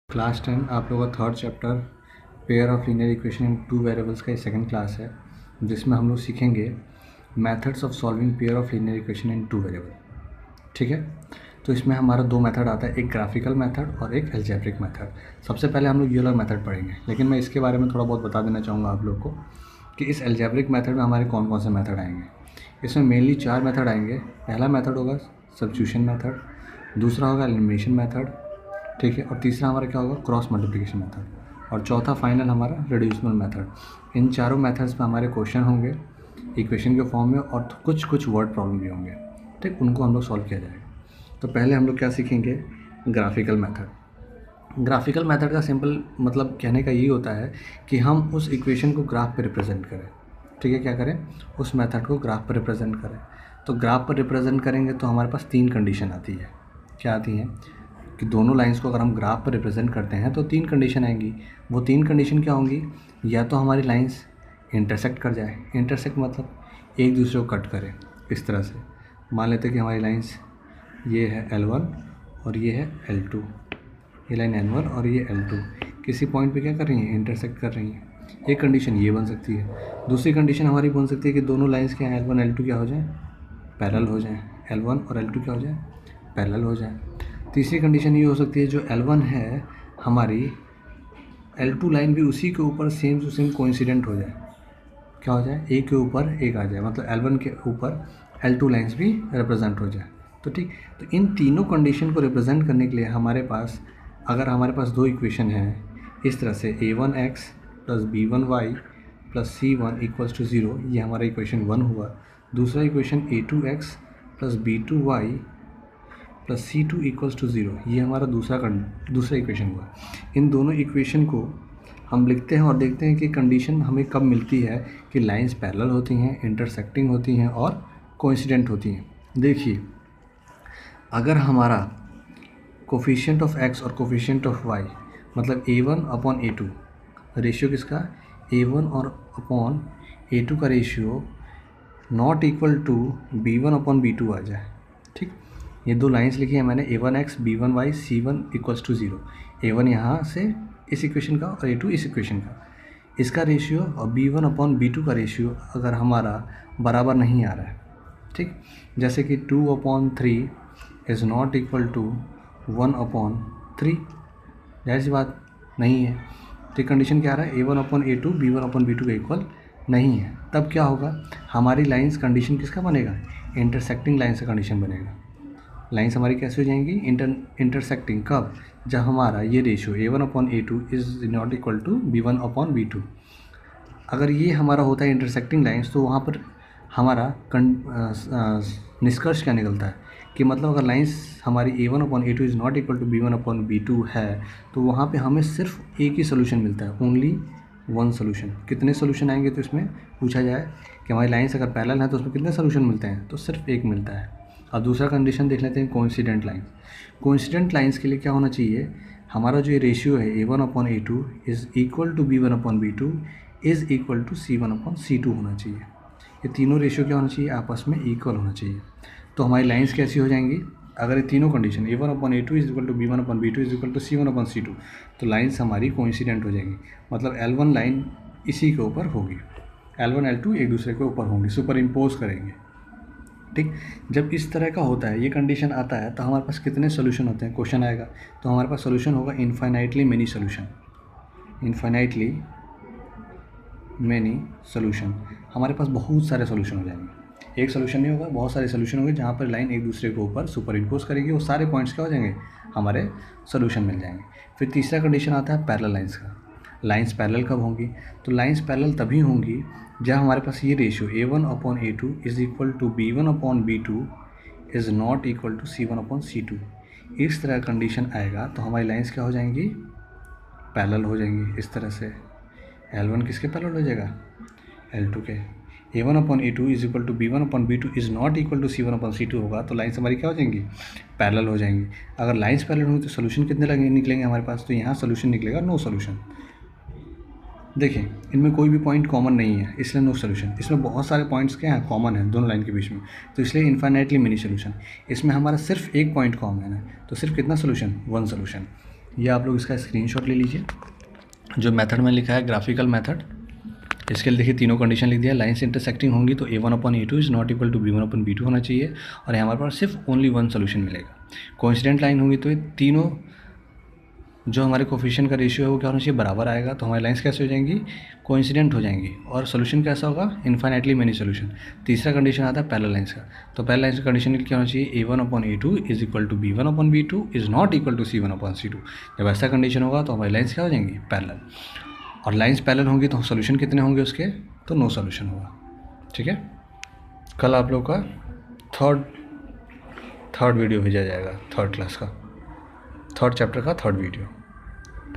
Class 10 आप लोगों का third chapter pair of linear equation in two variables का सेकंड क्लास है, जिसमें हम लोग सीखेंगे methods of solving pair of linear equation in two variable. ठीक है, तो इसमें हमारा दो मेथड आता है, एक ग्राफिकल मेथड और एक अलजेब्रिक मेथड। सबसे पहले हम लोग ये वाला मेथड पढ़ेंगे, लेकिन मैं इसके बारे में थोड़ा बहुत बता देना चाहूँगा आप लोग को कि इस अलजेब्रिक मेथड में हमारे कौन कौन से मेथड आएंगे। इसमें मेनली 4 मेथड आएंगे। पहला मेथड होगा सब्स्टिट्यूशन मेथड, दूसरा होगा एलिमिनेशन मेथड, ठीक है, और तीसरा हमारा क्या होगा क्रॉस मल्टीप्लिकेशन मेथड, और चौथा फाइनल हमारा रिड्यूसबल मेथड। इन चारों मेथड्स पे हमारे क्वेश्चन होंगे इक्वेशन के फॉर्म में, और कुछ कुछ वर्ड प्रॉब्लम भी होंगे, ठीक, उनको हम लोग सॉल्व किया जाएगा। तो पहले हम लोग क्या सीखेंगे, ग्राफिकल मेथड। ग्राफिकल मेथड का सिंपल मतलब कहने का यही होता है कि हम उस इक्वेशन को ग्राफ पे रिप्रेजेंट करें। ठीक है, क्या करें, उस मेथड को ग्राफ पर रिप्रेजेंट करें। तो ग्राफ पर रिप्रेजेंट करेंगे तो हमारे पास 3 कंडीशन आती है। क्या आती हैं कि दोनों लाइंस को अगर हम ग्राफ पर रिप्रेजेंट करते हैं तो 3 कंडीशन आएंगी। वो 3 कंडीशन क्या होंगी, या तो हमारी लाइंस इंटरसेक्ट कर जाए, इंटरसेक्ट मतलब एक दूसरे को कट करें। इस तरह से मान लेते हैं कि हमारी लाइंस ये है L1 और ये है L2, ये लाइन L1 और ये L2 किसी पॉइंट पे क्या कर रही हैं, इंटरसेक्ट कर रही हैं। एक कंडीशन ये बन सकती है। दूसरी कंडीशन हमारी बन सकती है कि दोनों लाइंस क्या हैं, L1 L2 क्या हो जाए, पैरेलल हो जाएं। L1 और L2 क्या हो जाए, पैरेलल हो जाए। तीसरी कंडीशन ये हो सकती है, जो L1 है हमारी L2 लाइन भी उसी के ऊपर सेम टू सेम कोइंसिडेंट हो जाए। क्या हो जाए, एक के ऊपर एक आ जाए, मतलब L1 के ऊपर L2 लाइंस भी रिप्रेजेंट हो जाए। तो ठीक, तो इन तीनों कंडीशन को रिप्रेजेंट करने के लिए हमारे पास, अगर हमारे पास दो इक्वेशन हैं इस तरह से a1x plus b1y plus c1 equals to 0, ये हमारा इक्वेशन 1 हुआ। दूसरा equation a2x plus b2y plus c2 equals to 0, ये हमारा दूसरा इक्वेशन हुआ। इन दोनों इक्वेशन को हम लिखते हैं और देखते हैं कि कंडीशन हमें कब मिलती है कि लाइंस पैरेलल होती हैं, इंटरसेक्टिंग होती हैं और कोइंसिडेंट होती हैं। देखिए, अगर हमारा कोफिशिएंट ऑफ x और कोफिशिएंट ऑफ y मतलब a1 अपॉन a2, रेशियो किसका, a1 और अपॉन a2 का ratio not equal to b1 upon b2 आ जाए। ठीक, ये दो लाइंस लिखी हैं मैंने, a1x b1y c1 equals to 0। a1 यहाँ से इस इक्वेशन का और a2 इस इक्वेशन का, इसका रेशियो और b1 अपॉन b2 का रेशियो अगर हमारा बराबर नहीं आ रहा है, ठीक, जैसे कि 2 upon 3 is not equal to 1 upon 3, जाहिर सी बात नहीं है। तो कंडीशन क्या आ रहा है, a1 upon a2 b1 upon b2 का इक्वल नहीं है। तब क्या होगा, हमारी लाइंस कंडीशन किसका बनेगा, इंटरसेक्टिंग लाइंस का कंडीशन बनेगा। लाइंस हमारी कैसे हो जाएंगी, इंटरसेक्टिंग, कब, जब हमारा ये ratio a1 upon a2 is not equal to b1 upon b2। अगर ये हमारा होता है इंटरसेक्टिंग लाइंस, तो वहाँ पर हमारा निष्कर्ष क्या निकलता है कि मतलब अगर लाइंस हमारी a1 upon a2 is not equal to b1 upon b2 है, तो वहाँ पे हमें सिर्फ एक ही सोल्यूशन मिलता है, ओनली वन सोल्यूशन। कितने सोल्यूशन आएंगे, तो इसमें पूछा जाए कि हमारी लाइंस अगर पैरेलल है तो उसमें कितने सोल्यूशन मिलते हैं, तो सिर्फ एक मिलता है। अब दूसरा कंडीशन देख लेते हैं, कोइंसिडेंट लाइंस। कोइंसिडेंट लाइंस के लिए क्या होना चाहिए, हमारा जो ये रेशियो है a1 upon a2 is equal to b1 upon b2 is equal to c1 upon c2 होना चाहिए। ये तीनों रेशियो क्या होना चाहिए, आपस में इक्वल होना चाहिए। तो हमारी लाइंस कैसी हो जाएंगी, अगर ये तीनों condition a1 upon a2 is equal to b1 upon b2 is equal to c1 upon c2, तो लाइंस हमारी कोइंसिडेंट हो जाएंगी। मतलब L1 लाइन इसी के ऊपर होगी, L1 L2 एक दूसरे के ऊपर होंगी, सुपर इम्पोज करेंगे। ठीक, जब इस तरह का होता है, ये कंडीशन आता है, तो हमारे पास कितने सोल्यूशन होते हैं, क्वेश्चन आएगा तो हमारे पास सोल्यूशन होगा infinitely many solution. Infinitely many solution, हमारे पास बहुत सारे सोल्यूशन हो जाएंगे। एक सोल्यूशन नहीं होगा, बहुत सारे सोल्यूशन होंगे जहाँ पर लाइन एक दूसरे के ऊपर सुपर इम्पोज करेगी, वो सारे पॉइंट्स क्या हो जाएंगे, हमारे सोल्यूशन मिल जाएंगे। फिर तीसरा कंडीशन आता है पैरेलल लाइंस का। लाइंस पैरेलल कब होंगी, तो लाइंस पैरेलल तभी होंगी जब हमारे पास ये ratio a1 upon a2 is equal to b1 upon b2 is not equal to c1 upon c2। इस तरह कंडीशन आएगा तो हमारी लाइंस क्या हो जाएंगी, पैरेलल हो जाएंगी। इस तरह से L1 किसके पैरेलल हो जाएगा, L2 के। a1 upon a2 is equal to b1 upon b2 is not equal to c1 upon c2 होगा, तो लाइंस हमारी क्या हो जाएंगी, पैरेलल हो जाएंगी। अगर लाइंस पैरेलल होंगी तो सोल्यूशन कितने निकलेंगे हमारे पास, तो यहाँ सोल्यूशन निकलेगा नो सोल्यूशन। देखिए, इनमें कोई भी पॉइंट कॉमन नहीं है, इसलिए नो सोल्यूशन। इसमें बहुत सारे पॉइंट्स क्या हैं, कॉमन है दोनों लाइन के बीच में, तो इसलिए इन्फाइनाइटली मेनी सोल्यूशन। इसमें हमारा सिर्फ एक पॉइंट कॉमन है, तो सिर्फ कितना सोल्यूशन, वन सोल्यूशन। ये आप लोग इसका स्क्रीनशॉट ले लीजिए। जो मेथड में लिखा है ग्राफिकल मेथड, इसके लिए देखिए तीनों कंडीशन लिख दिया। लाइन्स इंटरसेक्टिंग होंगी तो a1/a2 is not equal to b1/b2 होना चाहिए, और यहाँ हमारे पास सिर्फ ओनली वन सोल्यूशन मिलेगा। कोइंसिडेंट लाइन होंगी तो ये तीनों जो हमारे कोफिशिएंट का रेशियो है वो क्या होना चाहिए, बराबर आएगा। तो हमारी लाइन्स कैसे हो जाएंगी, कोइंसिडेंट हो जाएंगी। और सोल्यूशन कैसा होगा, इन्फाइनाइटली मेनी सोल्यूशन। तीसरा कंडीशन आता है पैरेलल लाइन्स का। तो पैरेलल लाइन्स का कंडीशन क्या होना चाहिए, a1/a2 is equal to b1/b2 is not equal to c1/c2। जब ऐसा कंडीशन होगा तो हमारी लाइन्स क्या हो जाएंगी, पैरेलल। और लाइन्स पैरेलल होंगी तो सोल्यूशन कितने होंगे उसके, तो नो सोल्यूशन होगा। ठीक है, कल आप लोग का थर्ड वीडियो भेजा जाएगा, थर्ड क्लास का, थर्ड चैप्टर का थर्ड वीडियो।